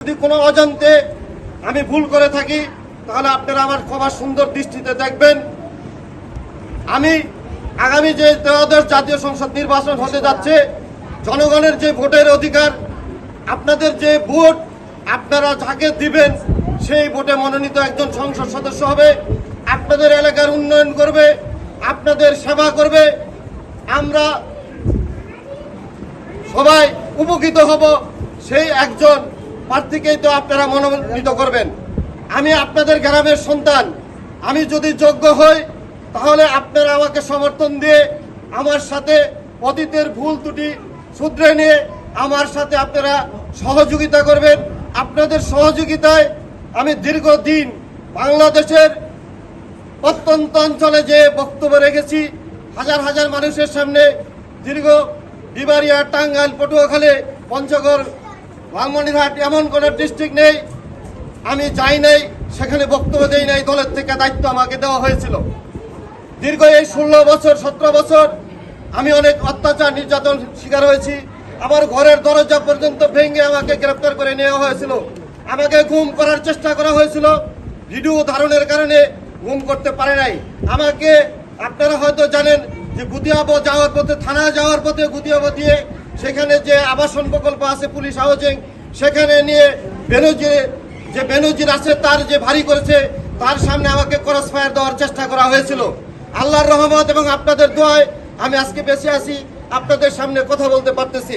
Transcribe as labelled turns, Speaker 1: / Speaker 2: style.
Speaker 1: যদি কোনো অজান্তে আমি ভুল করে থাকি তাহলে আপনারা আমার ক্ষমা সুন্দর দৃষ্টিতে দেখবেন। আমি আগামী যে ত্রয়োদশ জাতীয় সংসদ নির্বাচন হতে যাচ্ছে, জনগণের যে ভোটের অধিকার, আপনাদের যে ভোট আপনারা যাকে দিবেন সেই ভোটে মনোনীত একজন সংসদ সদস্য হবে, আপনাদের এলাকার উন্নয়ন করবে, আপনাদের সেবা করবে। আমরা সবাই উপকৃত হব, সেই একজন প্রার্থীকেই তো আপনারা মনোনীত করবেন। আমি আপনাদের গ্রামের সন্তান, আমি যদি যোগ্য হই তাহলে আপনারা আমাকে সমর্থন দিয়ে আমার সাথে অতীতের ভুল ত্রুটি শুধরে নিয়ে আমার সাথে আপনারা সহযোগিতা করবেন। আপনাদের সহযোগিতায় আমি দীর্ঘদিন বাংলাদেশের প্রত্যন্ত অঞ্চলে যে বক্তব্য রেখেছি, হাজার হাজার মানুষের সামনে, দীর্ঘ বিবাড়িয়া, টাঙ্গাইল, পটুয়াখালী, পঞ্চগড়, লালমনিরহাট, এমন কোনো ডিস্ট্রিক্ট নেই আমি যাই নাই, সেখানে বক্তব্য দেই নাই। দলের থেকে দায়িত্ব আমাকে দেওয়া হয়েছিল। দীর্ঘ এই 16 বছর 17 বছর আমি অনেক অত্যাচার নির্যাতন শিকার হয়েছি। আমার ঘরের দরজা পর্যন্ত ভেঙে আমাকে গ্রেফতার করে নেওয়া হয়েছিল, আমাকে গুম করার চেষ্টা করা হয়েছিল। ভিডিও ধারণের কারণে গুম করতে পারে নাই আমাকে। আপনারা হয়তো জানেন যে গুদিয়াবো যাওয়ার পথে, থানা যাওয়ার পথে গুদিয়াবো দিয়ে সেখানে যে আবাসন প্রকল্প আছে পুলিশ হাউজিং, সেখানে নিয়ে বেনজির আছে তার যে ভারী করেছে তার সামনে আমাকে ক্রস ফায়ার দেওয়ার চেষ্টা করা হয়েছিল। আল্লাহর রহমত এবং আপনাদের দোয়ায় আমি আজকে বেঁচে আছি, আপনাদের সামনে কথা বলতে পারতেছি।